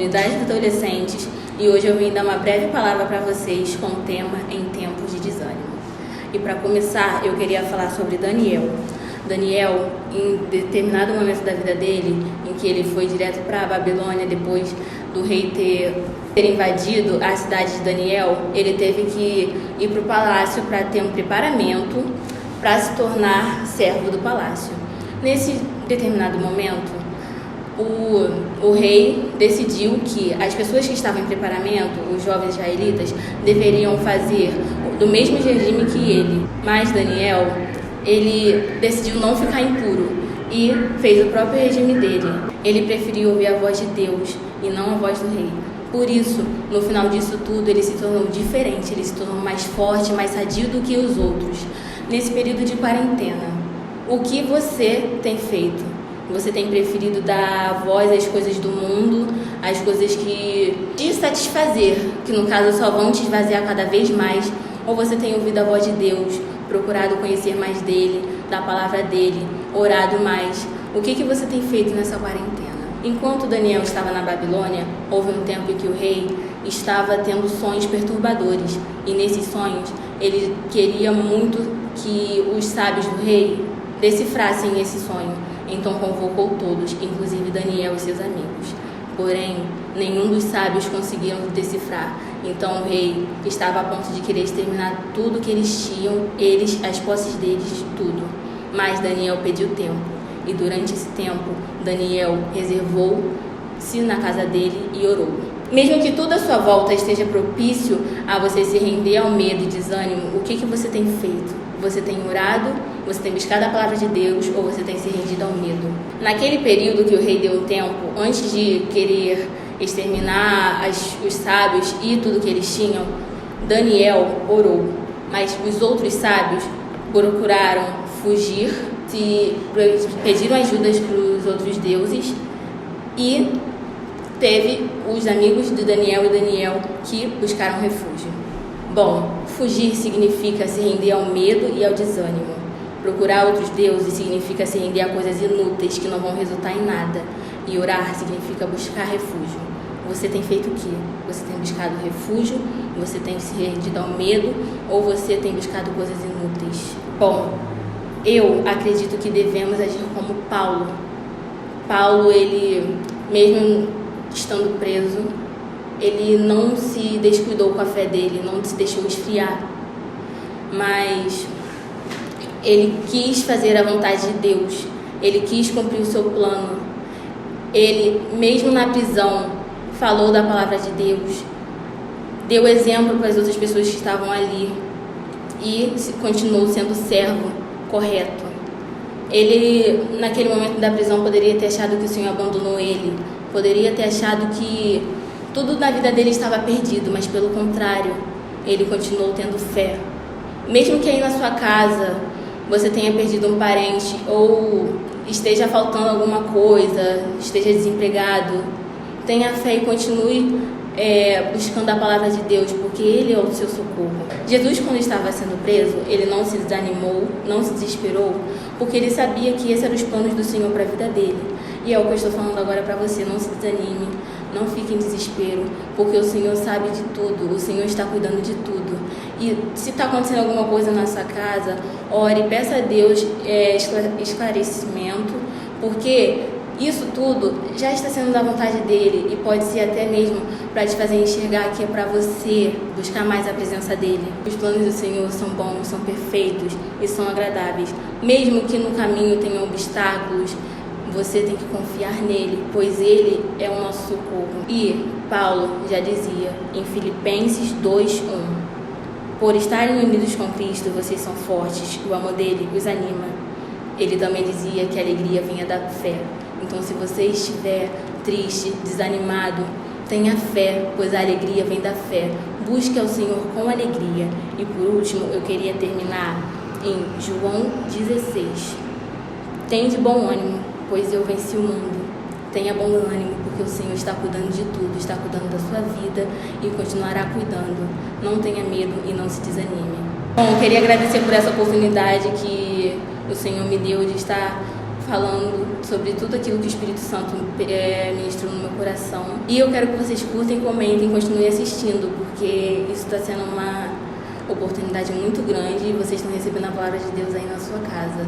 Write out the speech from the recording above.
comunidade de adolescentes e hoje eu vim dar uma breve palavra para vocês com o tema Em Tempos de Desânimo. E para começar, eu queria falar sobre Daniel. Daniel, em determinado momento da vida dele, em que ele foi direto para a Babilônia depois do rei ter invadido a cidade de Daniel, ele teve que ir para o palácio para ter um preparamento para se tornar servo do palácio. Nesse determinado momento, o rei decidiu que as pessoas que estavam em preparamento, os jovens israelitas, deveriam fazer do mesmo regime que ele. Mas Daniel, ele decidiu não ficar impuro e fez o próprio regime dele. Ele preferiu ouvir a voz de Deus e não a voz do rei. Por isso, no final disso tudo, ele se tornou diferente, ele se tornou mais forte, mais sadio do que os outros. Nesse período de quarentena, o que você tem feito? Você tem preferido dar voz às coisas do mundo, às coisas que te satisfazer, que no caso só vão te esvaziar cada vez mais, ou você tem ouvido a voz de Deus, procurado conhecer mais dele, da palavra dele, orado mais? O que você tem feito nessa quarentena? Enquanto Daniel estava na Babilônia, houve um tempo em que o rei estava tendo sonhos perturbadores, e nesses sonhos ele queria muito que os sábios do rei decifrassem esse sonho. Então convocou todos, inclusive Daniel e seus amigos. Porém, nenhum dos sábios conseguiram decifrar. Então o rei estava a ponto de querer exterminar tudo que eles tinham, as posses deles, tudo. Mas Daniel pediu tempo. E durante esse tempo, Daniel reservou-se na casa dele e orou. Mesmo que tudo à sua volta esteja propício a você se render ao medo e desânimo, o que você tem feito? Você tem orado? Você tem buscado a palavra de Deus? Ou você tem se rendido ao medo? Naquele período que o rei deu um tempo, antes de querer exterminar os sábios e tudo que eles tinham, Daniel orou. Mas os outros sábios procuraram fugir, pediram ajuda para os outros deuses e teve os amigos de Daniel e Daniel que buscaram refúgio. Bom, fugir significa se render ao medo e ao desânimo. Procurar outros deuses significa se render a coisas inúteis que não vão resultar em nada. E orar significa buscar refúgio. Você tem feito o quê? Você tem buscado refúgio? Você tem se rendido ao medo? Ou você tem buscado coisas inúteis? Bom, eu acredito que devemos agir como Paulo. Paulo, ele, mesmo estando preso, ele não se descuidou com a fé dele, não se deixou esfriar, mas ele quis fazer a vontade de Deus, ele quis cumprir o seu plano. Ele, mesmo na prisão, falou da palavra de Deus, deu exemplo para as outras pessoas que estavam ali e continuou sendo servo correto. Ele, naquele momento da prisão, poderia ter achado que o Senhor abandonou ele, poderia ter achado que tudo na vida dele estava perdido, mas pelo contrário, ele continuou tendo fé. Mesmo que aí na sua casa você tenha perdido um parente ou esteja faltando alguma coisa, esteja desempregado, tenha fé e continue buscando a palavra de Deus, porque Ele é o seu socorro. Jesus, quando estava sendo preso, ele não se desanimou, não se desesperou, porque ele sabia que esses eram os planos do Senhor para a vida dele. E é o que eu estou falando agora para você: não se desanime, não fique em desespero, porque o Senhor sabe de tudo, o Senhor está cuidando de tudo. E se está acontecendo alguma coisa na sua casa, ore, peça a Deus esclarecimento, porque isso tudo já está sendo da vontade dele e pode ser até mesmo para te fazer enxergar que é para você buscar mais a presença dele. Os planos do Senhor são bons, são perfeitos e são agradáveis. Mesmo que no caminho tenha obstáculos, você tem que confiar nele, pois ele é o nosso socorro. E Paulo já dizia em Filipenses 2:1: por estarem unidos com Cristo, vocês são fortes, o amor dele os anima. Ele também dizia que a alegria vinha da fé. Então, se você estiver triste, desanimado, tenha fé, pois a alegria vem da fé. Busque ao Senhor com alegria. E por último, eu queria terminar em João 16. Tende bom ânimo, pois eu venci o mundo. Tenha bom ânimo, porque o Senhor está cuidando de tudo, está cuidando da sua vida e continuará cuidando. Não tenha medo e não se desanime. Bom, eu queria agradecer por essa oportunidade que o Senhor me deu de estar falando sobre tudo aquilo que o Espírito Santo ministrou no meu coração. E eu quero que vocês curtem, comentem, continuem assistindo, porque isso está sendo uma oportunidade muito grande e vocês estão recebendo a palavra de Deus aí na sua casa.